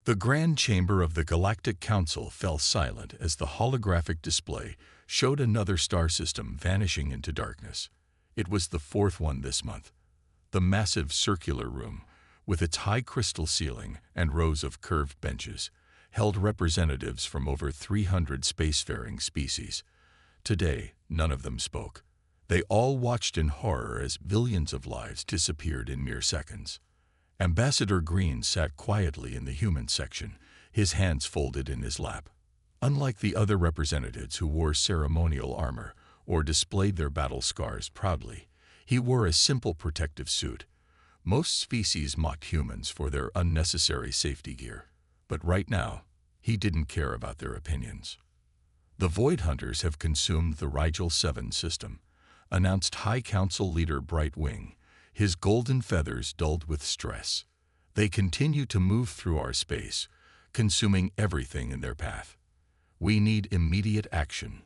The Grand Chamber of the Galactic Council fell silent as the holographic display showed another star system vanishing into darkness. It was the fourth one this month. The massive circular room, with its high crystal ceiling and rows of curved benches, held representatives from over 300 spacefaring species. Today, none of them spoke. They all watched in horror as billions of lives disappeared in mere seconds. Ambassador Green sat quietly in the human section, his hands folded in his lap. Unlike the other representatives who wore ceremonial armor or displayed their battle scars proudly, he wore a simple protective suit. Most species mocked humans for their unnecessary safety gear, but right now, he didn't care about their opinions. The Void Hunters have consumed the Rigel 7 system, announced High Council leader Brightwing, his golden feathers dulled with stress. They continue to move through our space, consuming everything in their path. We need immediate action.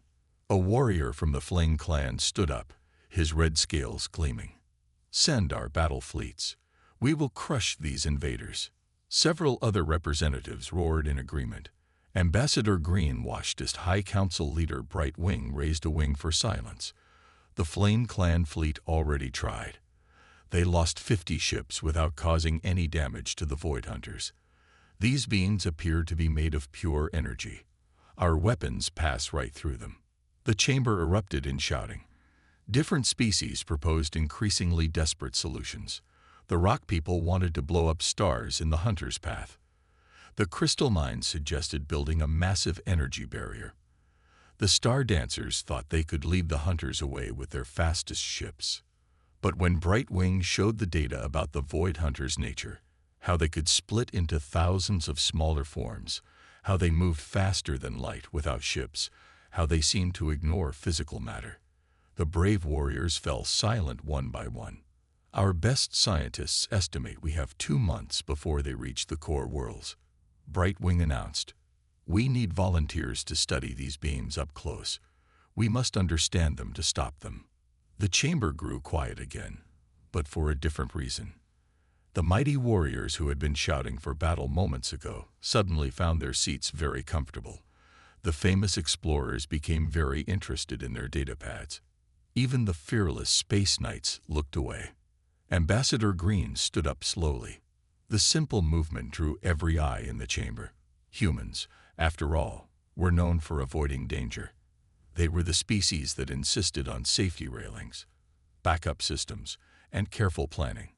A warrior from the Flame clan stood up, his red scales gleaming. Send our battle fleets. We will crush these invaders. Several other representatives roared in agreement. Ambassador Green watched as High Council leader Brightwing raised a wing for silence. The Flame clan fleet already tried. They lost 50 ships without causing any damage to the Void Hunters. These beings appear to be made of pure energy. Our weapons pass right through them. The chamber erupted in shouting. Different species proposed increasingly desperate solutions. The rock people wanted to blow up stars in the Hunter's path. The crystal mines suggested building a massive energy barrier. The star dancers thought they could lead the Hunters away with their fastest ships. But when Brightwing showed the data about the Void Hunters' nature, how they could split into thousands of smaller forms, how they moved faster than light without ships, how they seemed to ignore physical matter, the brave warriors fell silent one by one. Our best scientists estimate we have 2 months before they reach the core worlds. Brightwing announced, "We need volunteers to study these beams up close. We must understand them to stop them." The chamber grew quiet again, but for a different reason. The mighty warriors who had been shouting for battle moments ago suddenly found their seats very comfortable. The famous explorers became very interested in their datapads. Even the fearless space knights looked away. Ambassador Green stood up slowly. The simple movement drew every eye in the chamber. Humans, after all, were known for avoiding danger. They were the species that insisted on safety railings, backup systems, and careful planning.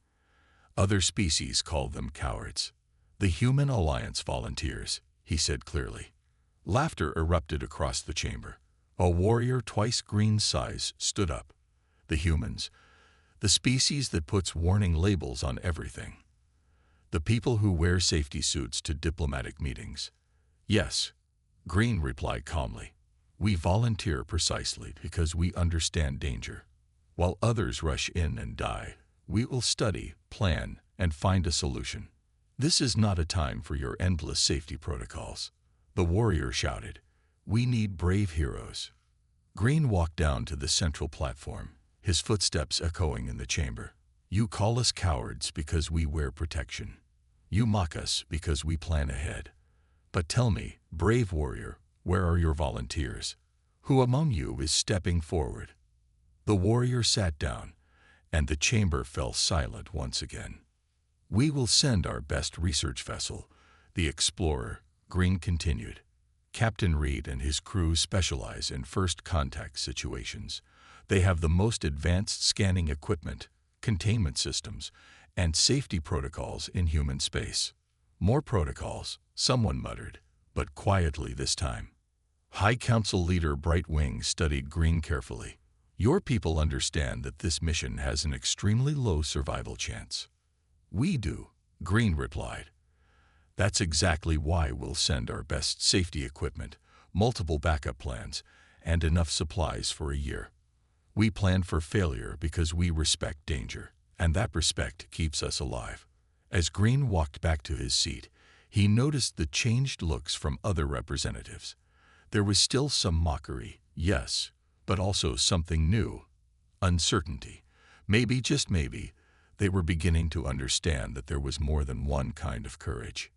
Other species called them cowards. "The Human Alliance volunteers," he said clearly. Laughter erupted across the chamber. A warrior twice Green's size stood up. "The humans, the species that puts warning labels on everything. The people who wear safety suits to diplomatic meetings." "Yes," Green replied calmly. "We volunteer precisely because we understand danger. While others rush in and die, we will study, plan, and find a solution. This is not a time for your endless safety protocols." The warrior shouted, "We need brave heroes." Green walked down to the central platform, his footsteps echoing in the chamber. "You call us cowards because we wear protection. You mock us because we plan ahead. But tell me, brave warrior, where are your volunteers? Who among you is stepping forward?" The warrior sat down, and the chamber fell silent once again. "We will send our best research vessel, the Explorer," Green continued. "Captain Reed and his crew specialize in first contact situations. They have the most advanced scanning equipment, containment systems, and safety protocols in human space." "More protocols," someone muttered, but quietly this time. High Council leader Brightwing studied Green carefully. "Your people understand that this mission has an extremely low survival chance." "We do," Green replied. "That's exactly why we'll send our best safety equipment, multiple backup plans, and enough supplies for a year. We plan for failure because we respect danger, and that respect keeps us alive." As Green walked back to his seat, he noticed the changed looks from other representatives. There was still some mockery, yes, but also something new. Uncertainty. Maybe, just maybe, they were beginning to understand that there was more than one kind of courage.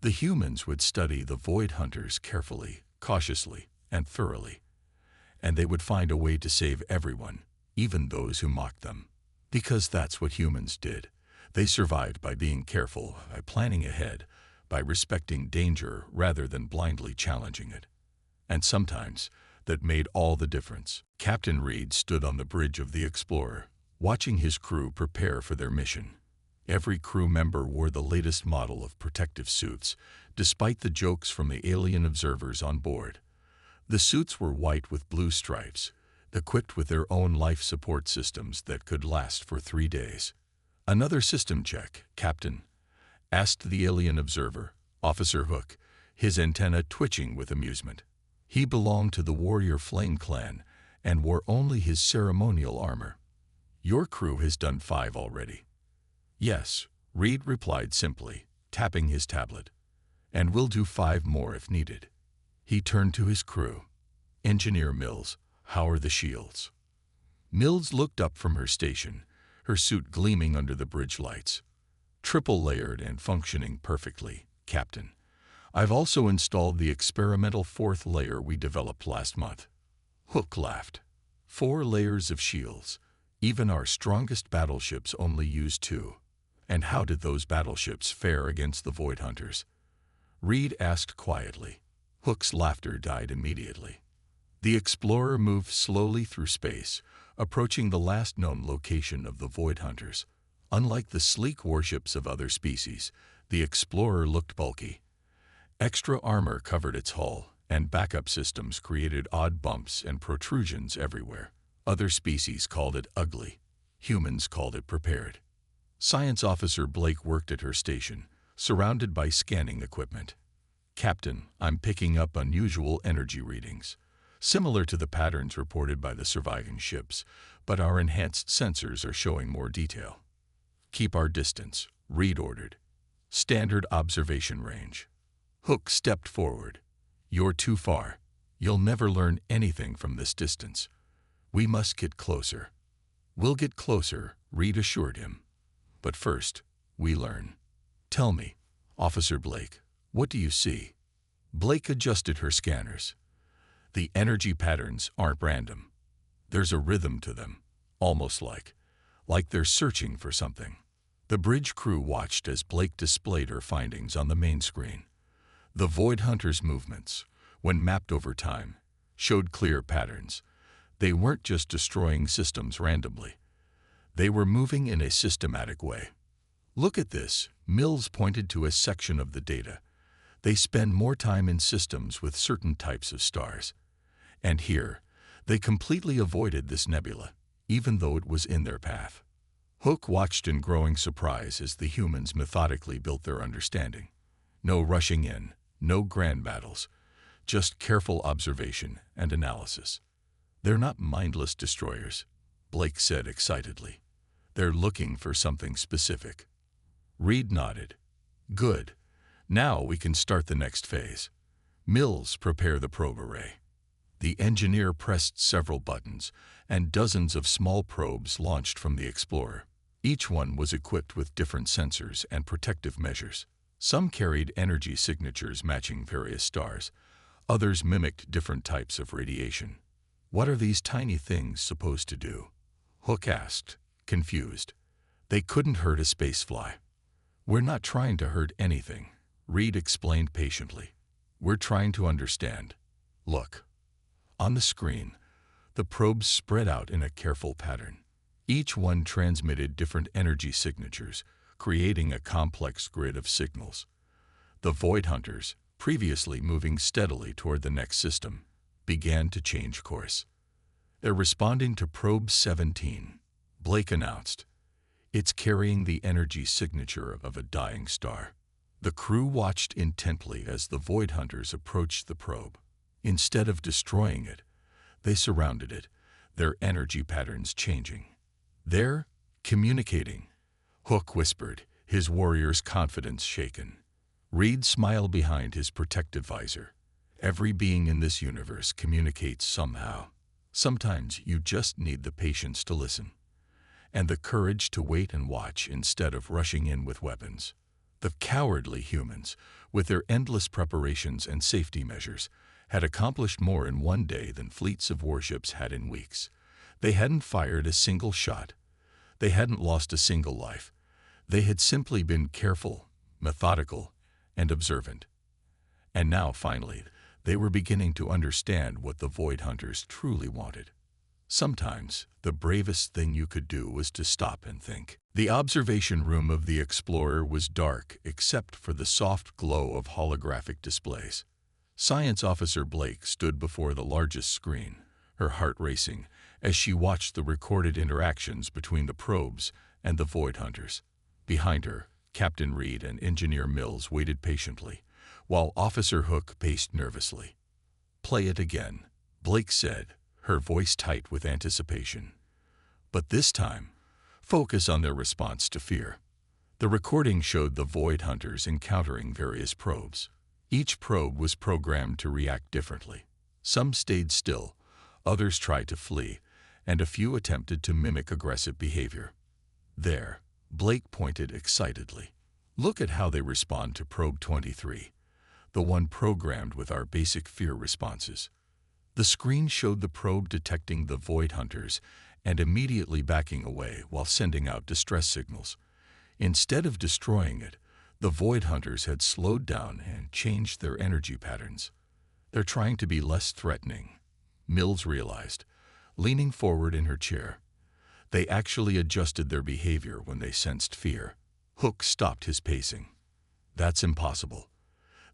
The humans would study the Void Hunters carefully, cautiously, and thoroughly, and they would find a way to save everyone, even those who mocked them. Because that's what humans did. They survived by being careful, by planning ahead, by respecting danger rather than blindly challenging it. And sometimes, that made all the difference. Captain Reed stood on the bridge of the Explorer, watching his crew prepare for their mission. Every crew member wore the latest model of protective suits, despite the jokes from the alien observers on board. The suits were white with blue stripes, equipped with their own life support systems that could last for 3 days. "Another system check, Captain?" asked the alien observer, Officer Hook, his antenna twitching with amusement. He belonged to the Warrior Flame clan and wore only his ceremonial armor. "Your crew has done 5 already." "Yes," Reed replied simply, tapping his tablet. "And we'll do 5 more if needed." He turned to his crew. "Engineer Mills, how are the shields?" Mills looked up from her station, her suit gleaming under the bridge lights. "Triple layered and functioning perfectly, Captain. I've also installed the experimental 4th layer we developed last month." Hook laughed. 4 layers of shields. Even our strongest battleships only use 2. And how did those battleships fare against the Void Hunters? Reed asked quietly. Hook's laughter died immediately. The Explorer moved slowly through space, approaching the last known location of the Void Hunters. Unlike the sleek warships of other species, the Explorer looked bulky. Extra armor covered its hull, and backup systems created odd bumps and protrusions everywhere. Other species called it ugly. Humans called it prepared. Science Officer Blake worked at her station, surrounded by scanning equipment. "Captain, I'm picking up unusual energy readings, similar to the patterns reported by the surviving ships, but our enhanced sensors are showing more detail." "Keep our distance," Reed ordered. "Standard observation range." Hook stepped forward. "You're too far. You'll never learn anything from this distance. We must get closer." "We'll get closer," Reed assured him. "But first, we learn. Tell me, Officer Blake, what do you see?" Blake adjusted her scanners. "The energy patterns aren't random. There's a rhythm to them, almost like they're searching for something." The bridge crew watched as Blake displayed her findings on the main screen. The Void Hunters' movements, when mapped over time, showed clear patterns. They weren't just destroying systems randomly. They were moving in a systematic way. "Look at this," Mills pointed to a section of the data. "They spend more time in systems with certain types of stars. And here, they completely avoided this nebula, even though it was in their path." Hook watched in growing surprise as the humans methodically built their understanding. No rushing in, no grand battles, just careful observation and analysis. "They're not mindless destroyers," Blake said excitedly. "They're looking for something specific." Reed nodded. "Good. Now we can start the next phase. Mills, prepare the probe array." The engineer pressed several buttons, and dozens of small probes launched from the Explorer. Each one was equipped with different sensors and protective measures. Some carried energy signatures matching various stars. Others mimicked different types of radiation. "What are these tiny things supposed to do?" Hook asked, confused. "They couldn't hurt a spacefly." "We're not trying to hurt anything," Reed explained patiently. "We're trying to understand. Look." On the screen, the probes spread out in a careful pattern. Each one transmitted different energy signatures, creating a complex grid of signals. The Void Hunters, previously moving steadily toward the next system, began to change course. "They're responding to Probe 17, Blake announced. "It's carrying the energy signature of a dying star." The crew watched intently as the Void Hunters approached the probe. Instead of destroying it, they surrounded it, their energy patterns changing. "They're communicating," Hook whispered, his warrior's confidence shaken. Reed smiled behind his protective visor. "Every being in this universe communicates somehow. Sometimes you just need the patience to listen, and the courage to wait and watch instead of rushing in with weapons." The cowardly humans, with their endless preparations and safety measures, had accomplished more in one day than fleets of warships had in weeks. They hadn't fired a single shot. They hadn't lost a single life. They had simply been careful, methodical, and observant. And now, finally, they were beginning to understand what the Void Hunters truly wanted. Sometimes, the bravest thing you could do was to stop and think. The observation room of the Explorer was dark except for the soft glow of holographic displays. Science Officer Blake stood before the largest screen, her heart racing, as she watched the recorded interactions between the probes and the Void Hunters. Behind her, Captain Reed and Engineer Mills waited patiently, while Officer Hook paced nervously. "Play it again," Blake said, her voice tight with anticipation. "But this time, focus on their response to fear." The recording showed the Void Hunters encountering various probes. Each probe was programmed to react differently. Some stayed still, others tried to flee, and a few attempted to mimic aggressive behavior. "There," Blake pointed excitedly. "Look at how they respond to Probe 23, the one programmed with our basic fear responses." The screen showed the probe detecting the Void Hunters and immediately backing away while sending out distress signals. Instead of destroying it, the Void Hunters had slowed down and changed their energy patterns. "They're trying to be less threatening," Mills realized, leaning forward in her chair. "They actually adjusted their behavior when they sensed fear." Hook stopped his pacing. "That's impossible.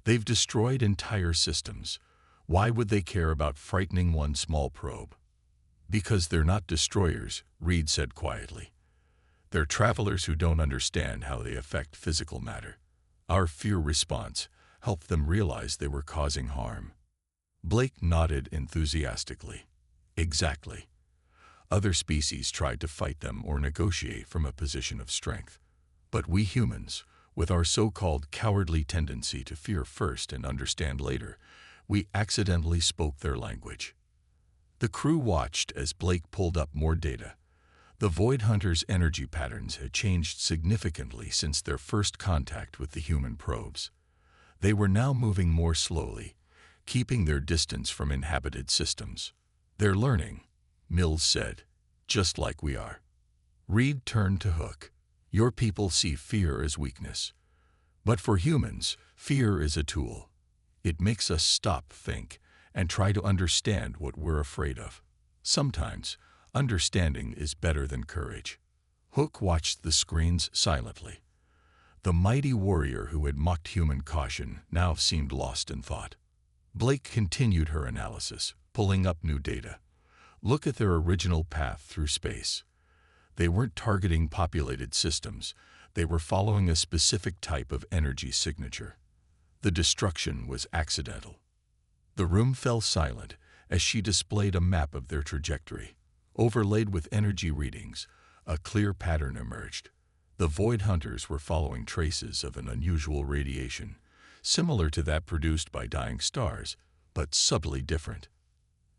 They've destroyed entire systems. Why would they care about frightening one small probe?" "Because they're not destroyers," Reed said quietly. "They're travelers who don't understand how they affect physical matter. Our fear response helped them realize they were causing harm." Blake nodded enthusiastically. "Exactly. Other species tried to fight them or negotiate from a position of strength. But we humans, with our so-called cowardly tendency to fear first and understand later, we accidentally spoke their language." The crew watched as Blake pulled up more data. The Void Hunters' energy patterns had changed significantly since their first contact with the human probes. They were now moving more slowly, keeping their distance from inhabited systems. "They're learning," Mills said, "just like we are." Reed turned to Hook. "Your people see fear as weakness. But for humans, fear is a tool. It makes us stop, think, and try to understand what we're afraid of. Sometimes, understanding is better than courage." Hook watched the screens silently. The mighty warrior who had mocked human caution now seemed lost in thought. Blake continued her analysis, pulling up new data. "Look at their original path through space. They weren't targeting populated systems. They were following a specific type of energy signature. The destruction was accidental." The room fell silent as she displayed a map of their trajectory. Overlaid with energy readings, a clear pattern emerged. The Void Hunters were following traces of an unusual radiation, similar to that produced by dying stars, but subtly different.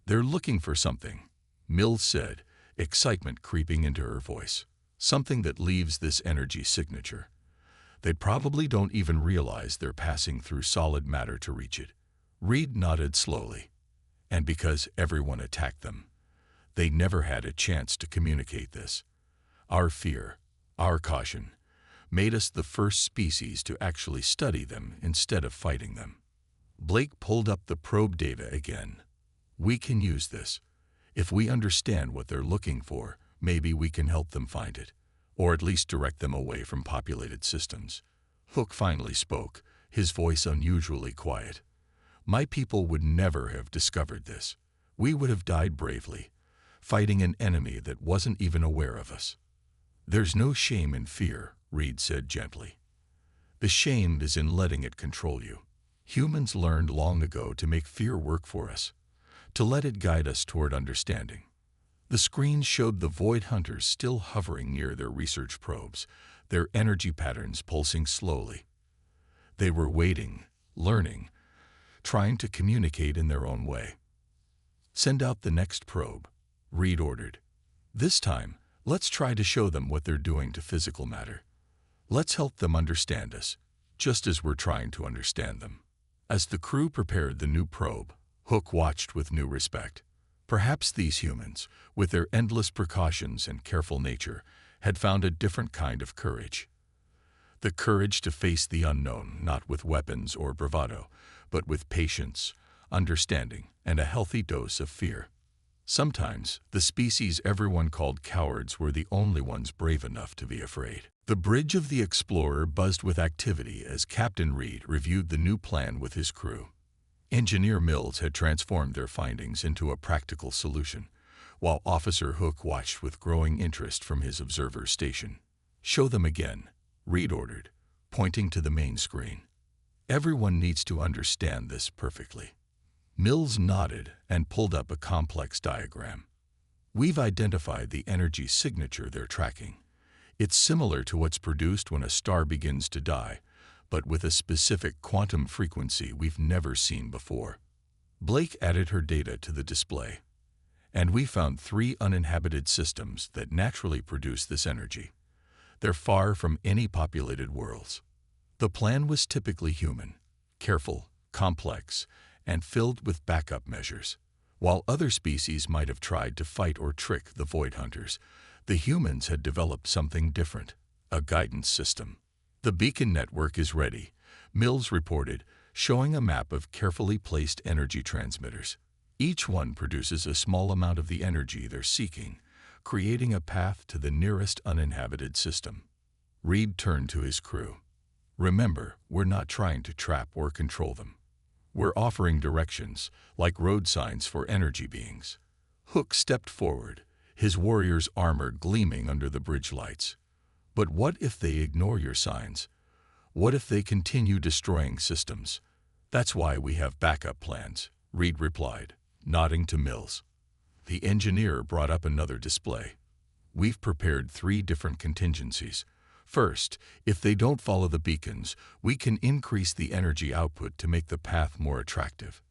"They're looking for something," Mills said, excitement creeping into her voice. "Something that leaves this energy signature. They probably don't even realize they're passing through solid matter to reach it." Reed nodded slowly. "And because everyone attacked them, they never had a chance to communicate this. Our fear, our caution, made us the first species to actually study them instead of fighting them." Blake pulled up the probe data again. "We can use this. If we understand what they're looking for, maybe we can help them find it, or at least direct them away from populated systems." Hook finally spoke, his voice unusually quiet. "My people would never have discovered this. We would have died bravely, fighting an enemy that wasn't even aware of us." "There's no shame in fear," Reed said gently. "The shame is in letting it control you. Humans learned long ago to make fear work for us, to let it guide us toward understanding." The screen showed the Void Hunters still hovering near their research probes, their energy patterns pulsing slowly. They were waiting, learning, trying to communicate in their own way. "Send out the next probe," Reed ordered. "This time, let's try to show them what they're doing to physical matter. Let's help them understand us." just as we're trying to understand them. As the crew prepared the new probe, Hook watched with new respect. Perhaps these humans, with their endless precautions and careful nature, had found a different kind of courage. The courage to face the unknown, not with weapons or bravado, but with patience, understanding, and a healthy dose of fear. Sometimes, the species everyone called cowards were the only ones brave enough to be afraid. The bridge of the Explorer buzzed with activity as Captain Reed reviewed the new plan with his crew. Engineer Mills had transformed their findings into a practical solution, while Officer Hook watched with growing interest from his observer station. "Show them again," Reed ordered, pointing to the main screen. "Everyone needs to understand this perfectly." Mills nodded and pulled up a complex diagram. "We've identified the energy signature they're tracking. It's similar to what's produced when a star begins to die, but with a specific quantum frequency we've never seen before." Blake added her data to the display. "And we found 3 uninhabited systems that naturally produce this energy. They're far from any populated worlds." The plan was typically human, careful, complex, and filled with backup measures. While other species might have tried to fight or trick the Void Hunters, the humans had developed something different, a guidance system. "The beacon network is ready," Mills reported, showing a map of carefully placed energy transmitters. Each one produces a small amount of the energy they're seeking, creating a path to the nearest uninhabited system. Reed turned to his crew. "Remember, we're not trying to trap or control them. We're offering directions, like road signs for energy beings." Hook stepped forward, his warrior's armor gleaming under the bridge lights. "But what if they ignore your signs? What if they continue destroying systems?" "That's why we have backup plans," Reed replied, nodding to Mills. The engineer brought up another display. "We've prepared 3 different contingencies. First, if they don't follow the beacons, we can increase the energy output to make the path more attractive.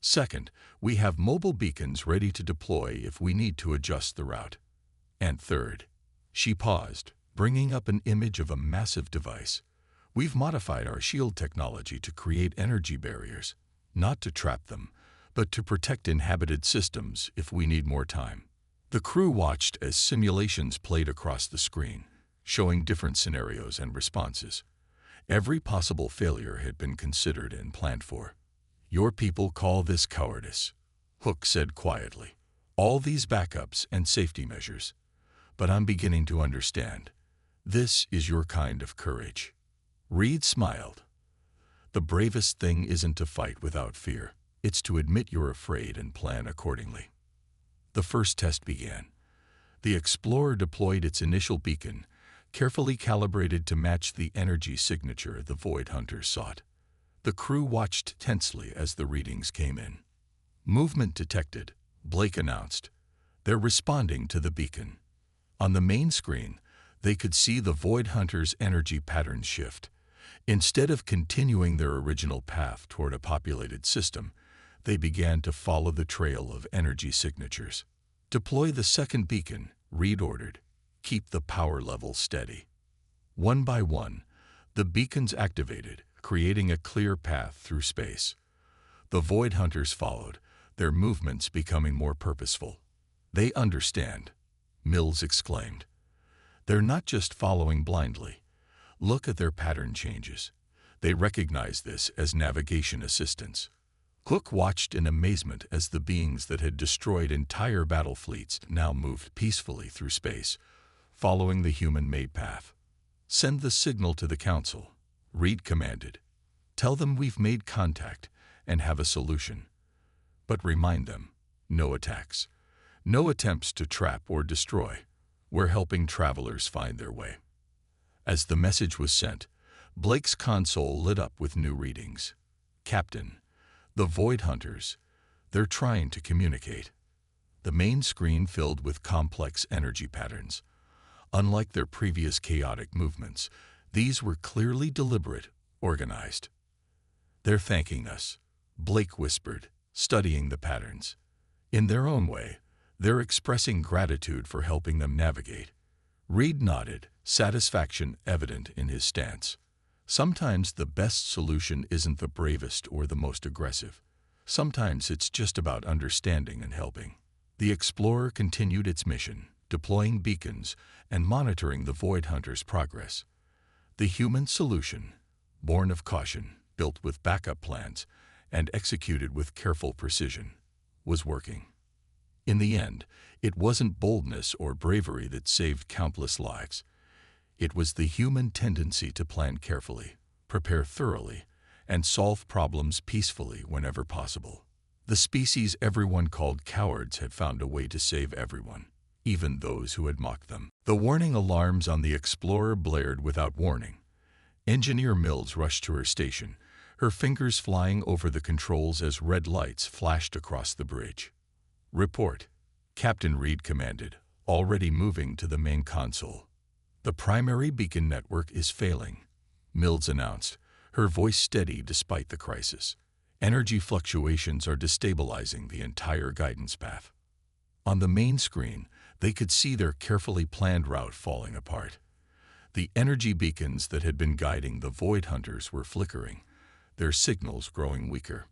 Second, we have mobile beacons ready to deploy if we need to adjust the route. And third," she paused, bringing up an image of a massive device. "We've modified our shield technology to create energy barriers, not to trap them, but to protect inhabited systems if we need more time." The crew watched as simulations played across the screen, showing different scenarios and responses. Every possible failure had been considered and planned for. "Your people call this cowardice," Hook said quietly. "All these backups and safety measures. But I'm beginning to understand. This is your kind of courage." Reed smiled. "The bravest thing isn't to fight without fear. It's to admit you're afraid and plan accordingly." The first test began. The Explorer deployed its initial beacon, carefully calibrated to match the energy signature the Void Hunters sought. The crew watched tensely as the readings came in. "Movement detected," Blake announced. "They're responding to the beacon." On the main screen, they could see the Void Hunters' energy patterns shift. Instead of continuing their original path toward a populated system, they began to follow the trail of energy signatures. "Deploy the second beacon," Reed ordered. "Keep the power level steady." One by one, the beacons activated, creating a clear path through space. The Void Hunters followed, their movements becoming more purposeful. "They understand," Mills exclaimed. "They're not just following blindly. Look at their pattern changes. They recognize this as navigation assistance." Hook watched in amazement as the beings that had destroyed entire battle fleets now moved peacefully through space, following the human-made path. "Send the signal to the Council," Reed commanded. "Tell them we've made contact and have a solution. But remind them, no attacks. No attempts to trap or destroy. We're helping travelers find their way." As the message was sent, Blake's console lit up with new readings. "Captain, the Void Hunters, they're trying to communicate." The main screen filled with complex energy patterns. Unlike their previous chaotic movements, these were clearly deliberate, organized. "They're thanking us," Blake whispered, studying the patterns. "In their own way, they're expressing gratitude for helping them navigate." Reed nodded, satisfaction evident in his stance. Sometimes the best solution isn't the bravest or the most aggressive. Sometimes it's just about understanding and helping. The Explorer continued its mission, deploying beacons and monitoring the Void Hunter's progress. The human solution, born of caution, built with backup plans, and executed with careful precision, was working. In the end, it wasn't boldness or bravery that saved countless lives. It was the human tendency to plan carefully, prepare thoroughly, and solve problems peacefully whenever possible. The species everyone called cowards had found a way to save everyone, even those who had mocked them. The warning alarms on the Explorer blared without warning. Engineer Mills rushed to her station, her fingers flying over the controls as red lights flashed across the bridge. "Report," Captain Reed commanded, already moving to the main console. "The primary beacon network is failing," Mills announced, her voice steady despite the crisis. "Energy fluctuations are destabilizing the entire guidance path." On the main screen, they could see their carefully planned route falling apart. The energy beacons that had been guiding the Void Hunters were flickering, their signals growing weaker.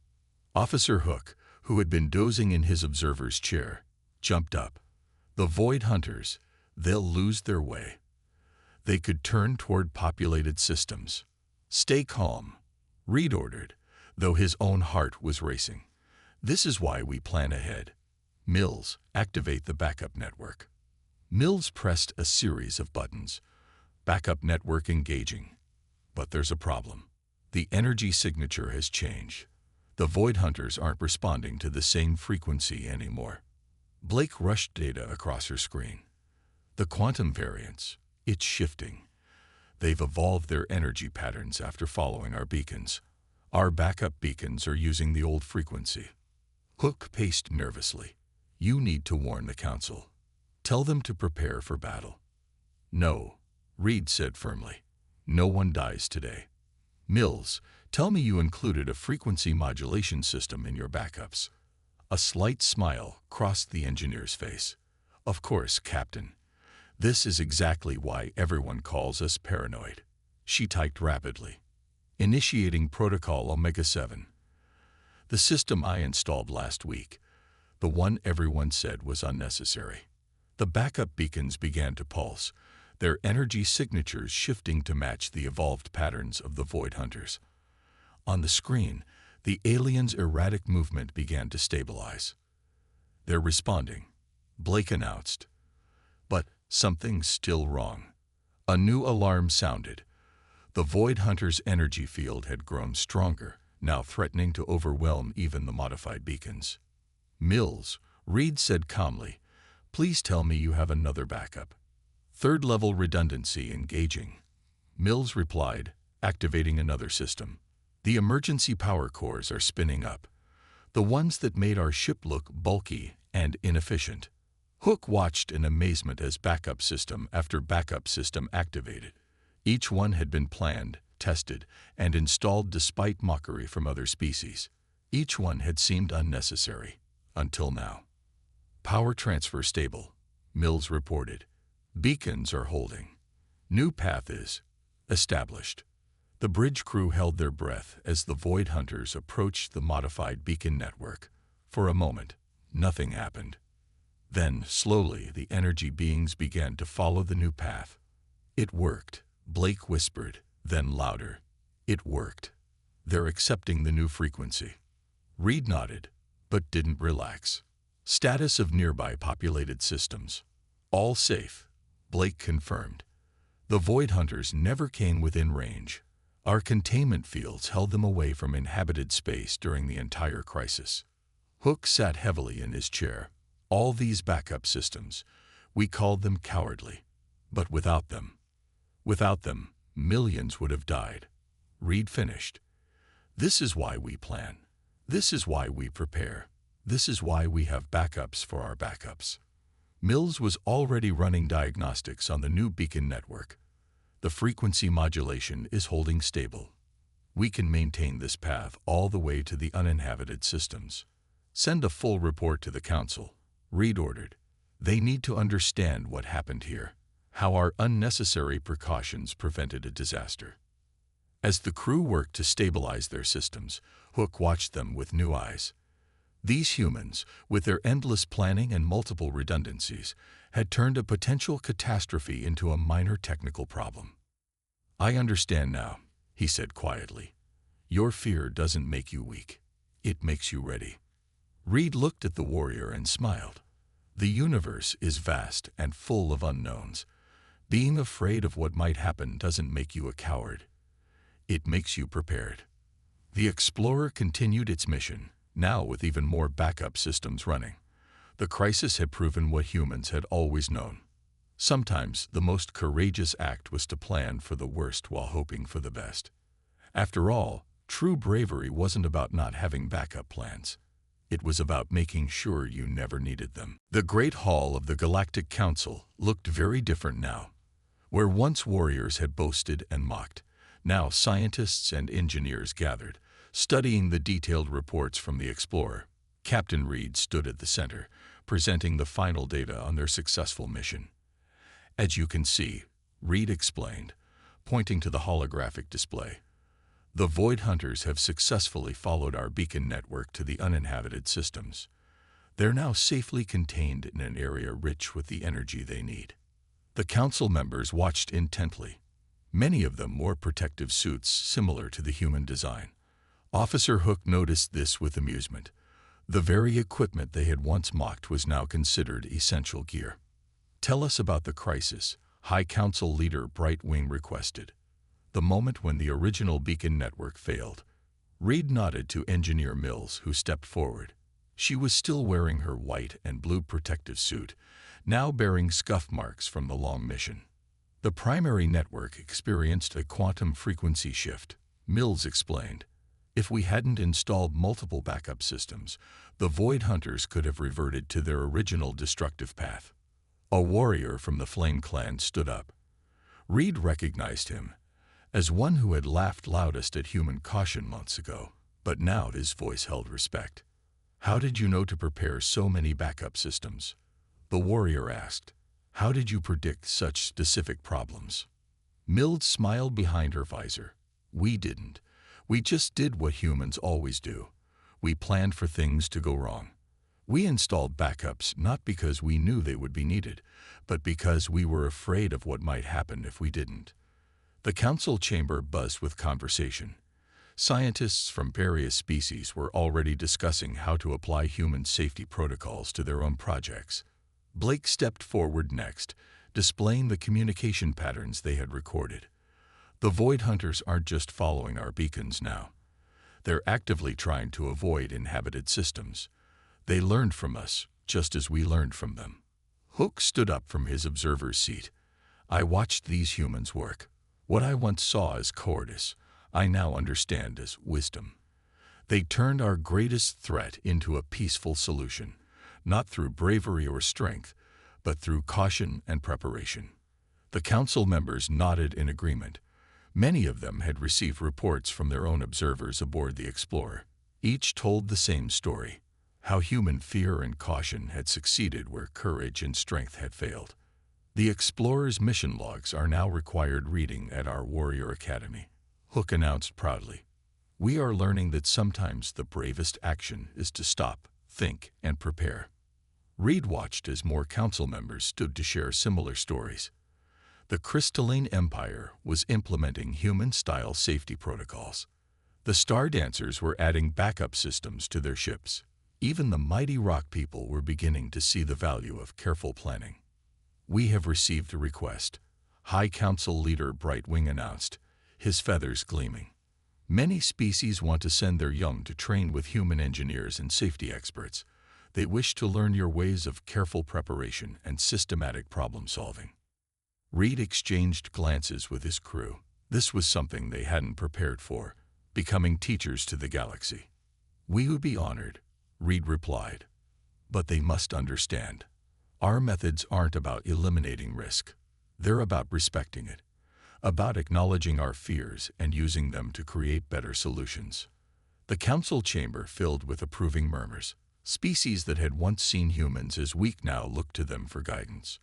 Officer Hook, who had been dozing in his observer's chair, jumped up. "The Void Hunters, they'll lose their way. They could turn toward populated systems." "Stay calm," Reed ordered, though his own heart was racing. "This is why we plan ahead. Mills, activate the backup network." Mills pressed a series of buttons. "Backup network engaging." But there's a problem. The energy signature has changed. The Void Hunters aren't responding to the same frequency anymore. Blake rushed data across her screen. "The quantum variance, it's shifting. They've evolved their energy patterns after following our beacons. Our backup beacons are using the old frequency." Hook paced nervously. "You need to warn the Council. Tell them to prepare for battle." "No," Reed said firmly. "No one dies today. Mills, tell me you included a frequency modulation system in your backups." A slight smile crossed the engineer's face. "Of course, Captain. This is exactly why everyone calls us paranoid." She typed rapidly. "Initiating Protocol Omega-7. The system I installed last week, the one everyone said was unnecessary." The backup beacons began to pulse, their energy signatures shifting to match the evolved patterns of the Void Hunters. On the screen, the aliens' erratic movement began to stabilize. "They're responding," Blake announced. But something's still wrong. A new alarm sounded. The Void Hunter's energy field had grown stronger, now threatening to overwhelm even the modified beacons. "Mills," Reed said calmly, "please tell me you have another backup." "Third-level redundancy engaging," Mills replied, activating another system. "The emergency power cores are spinning up, the ones that made our ship look bulky and inefficient." Hook watched in amazement as backup system after backup system activated. Each one had been planned, tested, and installed despite mockery from other species. Each one had seemed unnecessary, until now. "Power transfer stable," Mills reported. "Beacons are holding. New path is established." The bridge crew held their breath as the Void Hunters approached the modified beacon network. For a moment, nothing happened. Then, slowly, the energy beings began to follow the new path. "It worked," Blake whispered, then louder. "It worked. They're accepting the new frequency." Reed nodded, but didn't relax. "Status of nearby populated systems. All safe," Blake confirmed. "The Void Hunters never came within range. Our containment fields held them away from inhabited space during the entire crisis." Hook sat heavily in his chair. "All these backup systems, we called them cowardly. But without them, millions would have died." Reed finished. "This is why we plan. This is why we prepare. This is why we have backups for our backups." Mills was already running diagnostics on the new beacon network. "The frequency modulation is holding stable. We can maintain this path all the way to the uninhabited systems." "Send a full report to the Council," Reed ordered. "They need to understand what happened here, how our unnecessary precautions prevented a disaster." As the crew worked to stabilize their systems, Hook watched them with new eyes. These humans, with their endless planning and multiple redundancies, had turned a potential catastrophe into a minor technical problem. "I understand now," he said quietly. "Your fear doesn't make you weak. It makes you ready." Reed looked at the warrior and smiled. "The universe is vast and full of unknowns. Being afraid of what might happen doesn't make you a coward. It makes you prepared." The Explorer continued its mission, now with even more backup systems running. The crisis had proven what humans had always known. Sometimes the most courageous act was to plan for the worst while hoping for the best. After all, true bravery wasn't about not having backup plans. It was about making sure you never needed them. The Great Hall of the Galactic Council looked very different now. Where once warriors had boasted and mocked, now scientists and engineers gathered, studying the detailed reports from the Explorer. Captain Reed stood at the center, presenting the final data on their successful mission. "As you can see," Reed explained, pointing to the holographic display, "the Void Hunters have successfully followed our beacon network to the uninhabited systems. They're now safely contained in an area rich with the energy they need." The council members watched intently. Many of them wore protective suits similar to the human design. Officer Hook noticed this with amusement. The very equipment they had once mocked was now considered essential gear. "Tell us about the crisis," High Council Leader Brightwing requested. "The moment when the original beacon network failed." Reed nodded to Engineer Mills, who stepped forward. She was still wearing her white and blue protective suit, now bearing scuff marks from the long mission. "The primary network experienced a quantum frequency shift," Mills explained. "If we hadn't installed multiple backup systems, the Void Hunters could have reverted to their original destructive path." A warrior from the Flame Clan stood up. Reed recognized him as one who had laughed loudest at human caution months ago, but now his voice held respect. "How did you know to prepare so many backup systems?" the warrior asked. "How did you predict such specific problems?" Mills smiled behind her visor. "We didn't. We just did what humans always do. We planned for things to go wrong. We installed backups not because we knew they would be needed, but because we were afraid of what might happen if we didn't." The council chamber buzzed with conversation. Scientists from various species were already discussing how to apply human safety protocols to their own projects. Blake stepped forward next, displaying the communication patterns they had recorded. "The Void Hunters aren't just following our beacons now. They're actively trying to avoid inhabited systems. They learned from us, just as we learned from them." Hook stood up from his observer's seat. "I watched these humans work. What I once saw as cowardice, I now understand as wisdom. They turned our greatest threat into a peaceful solution, not through bravery or strength, but through caution and preparation." The council members nodded in agreement. Many of them had received reports from their own observers aboard the Explorer. Each told the same story: how human fear and caution had succeeded where courage and strength had failed. "The Explorer's mission logs are now required reading at our Warrior Academy," Hook announced proudly. "We are learning that sometimes the bravest action is to stop, think, and prepare." Reed watched as more council members stood to share similar stories. The Crystalline Empire was implementing human-style safety protocols. The Star Dancers were adding backup systems to their ships. Even the mighty Rock People were beginning to see the value of careful planning. "We have received a request," High Council Leader Brightwing announced, his feathers gleaming. "Many species want to send their young to train with human engineers and safety experts. They wish to learn your ways of careful preparation and systematic problem-solving." Reed exchanged glances with his crew. This was something they hadn't prepared for, becoming teachers to the galaxy. "We would be honored," Reed replied. "But they must understand. Our methods aren't about eliminating risk. They're about respecting it, about acknowledging our fears and using them to create better solutions." The council chamber filled with approving murmurs. Species that had once seen humans as weak now looked to them for guidance.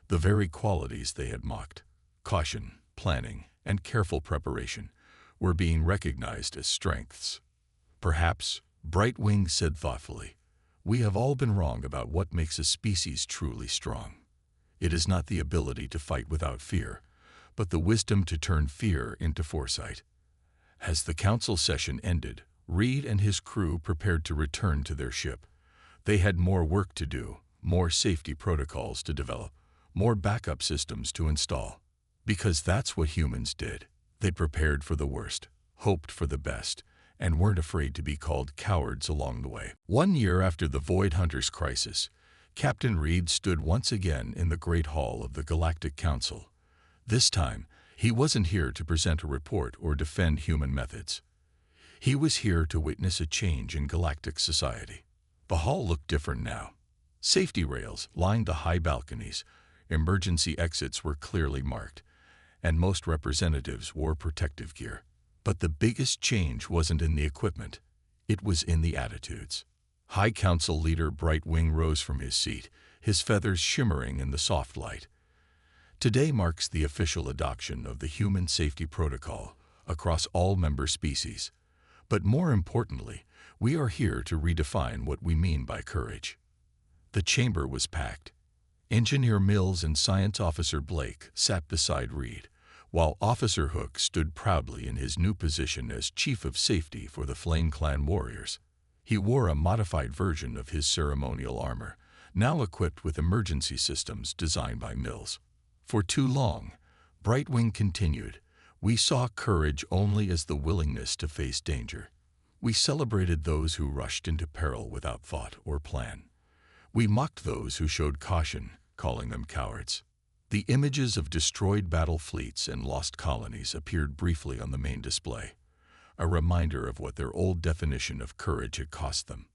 The very qualities they had mocked, caution, planning, and careful preparation, were being recognized as strengths. Perhaps, Brightwing said thoughtfully, we have all been wrong about what makes a species truly strong. It is not the ability to fight without fear, but the wisdom to turn fear into foresight. As the council session ended, Reed and his crew prepared to return to their ship. They had more work to do, more safety protocols to develop, more backup systems to install. Because that's what humans did. They prepared for the worst, hoped for the best, and weren't afraid to be called cowards along the way. 1 year after the Void Hunters crisis, Captain Reed stood once again in the Great Hall of the Galactic Council. This time, he wasn't here to present a report or defend human methods. He was here to witness a change in galactic society. The hall looked different now. Safety rails lined the high balconies, emergency exits were clearly marked, and most representatives wore protective gear. But the biggest change wasn't in the equipment, it was in the attitudes. High Council Leader Brightwing rose from his seat, his feathers shimmering in the soft light. Today marks the official adoption of the Human Safety Protocol across all member species. But more importantly, we are here to redefine what we mean by courage. The chamber was packed. Engineer Mills and Science Officer Blake sat beside Reed, while Officer Hook stood proudly in his new position as Chief of Safety for the Flame Clan Warriors. He wore a modified version of his ceremonial armor, now equipped with emergency systems designed by Mills. For too long, Brightwing continued, we saw courage only as the willingness to face danger. We celebrated those who rushed into peril without thought or plan. We mocked those who showed caution, calling them cowards. The images of destroyed battle fleets and lost colonies appeared briefly on the main display, a reminder of what their old definition of courage had cost them.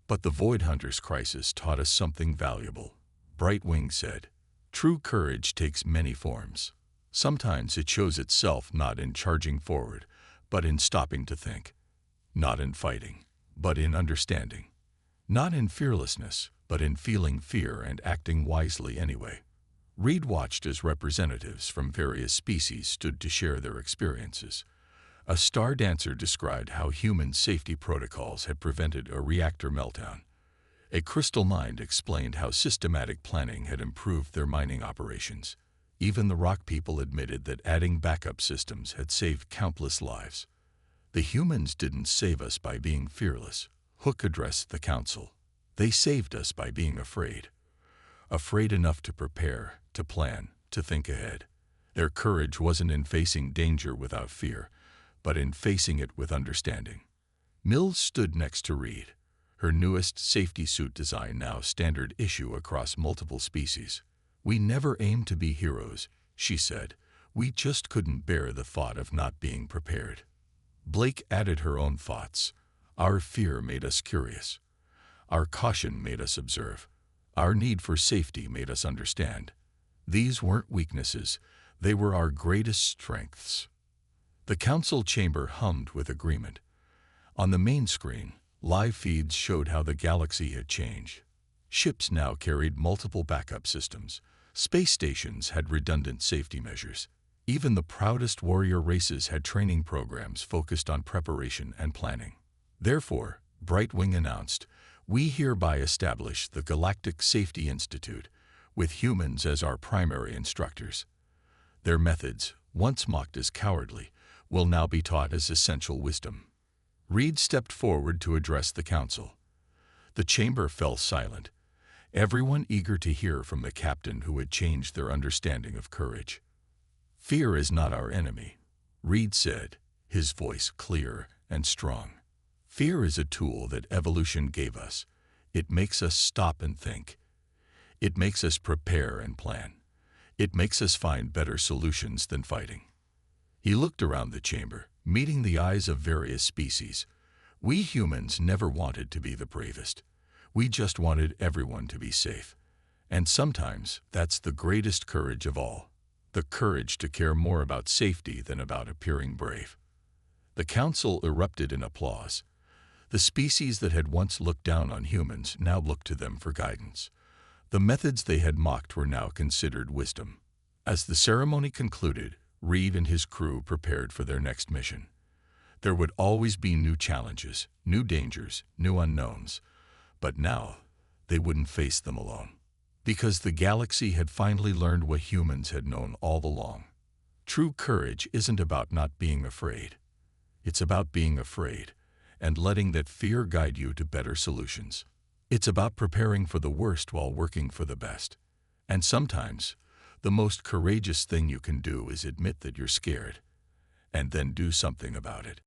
But the Void Hunters crisis taught us something valuable. Brightwing said, true courage takes many forms. Sometimes it shows itself not in charging forward, but in stopping to think. Not in fighting, but in understanding. Not in fearlessness, but in feeling fear and acting wisely anyway. Reed watched as representatives from various species stood to share their experiences. A star dancer described how human safety protocols had prevented a reactor meltdown. A crystal mind explained how systematic planning had improved their mining operations. Even the rock people admitted that adding backup systems had saved countless lives. The humans didn't save us by being fearless, Hook addressed the council. They saved us by being afraid. Afraid enough to prepare, to plan, to think ahead. Their courage wasn't in facing danger without fear, but in facing it with understanding. Mills stood next to Reed, her newest safety suit design now standard issue across multiple species. We never aimed to be heroes, she said. We just couldn't bear the thought of not being prepared. Blake added her own thoughts. Our fear made us curious. Our caution made us observe. Our need for safety made us understand. These weren't weaknesses, they were our greatest strengths. The council chamber hummed with agreement. On the main screen, live feeds showed how the galaxy had changed. Ships now carried multiple backup systems. Space stations had redundant safety measures. Even the proudest warrior races had training programs focused on preparation and planning. Therefore, Brightwing announced, we hereby establish the Galactic Safety Institute, with humans as our primary instructors. Their methods, once mocked as cowardly, will now be taught as essential wisdom. Reed stepped forward to address the council. The chamber fell silent, everyone eager to hear from the captain who had changed their understanding of courage. Fear is not our enemy, Reed said, his voice clear and strong. Fear is a tool that evolution gave us. It makes us stop and think. It makes us prepare and plan. It makes us find better solutions than fighting. He looked around the chamber, meeting the eyes of various species. We humans never wanted to be the bravest. We just wanted everyone to be safe. And sometimes that's the greatest courage of all. The courage to care more about safety than about appearing brave. The council erupted in applause. The species that had once looked down on humans now looked to them for guidance. The methods they had mocked were now considered wisdom. As the ceremony concluded, Reed and his crew prepared for their next mission. There would always be new challenges, new dangers, new unknowns. But now, they wouldn't face them alone. Because the galaxy had finally learned what humans had known all along. True courage isn't about not being afraid. It's about being afraid and letting that fear guide you to better solutions. It's about preparing for the worst while working for the best. And sometimes, the most courageous thing you can do is admit that you're scared and then do something about it.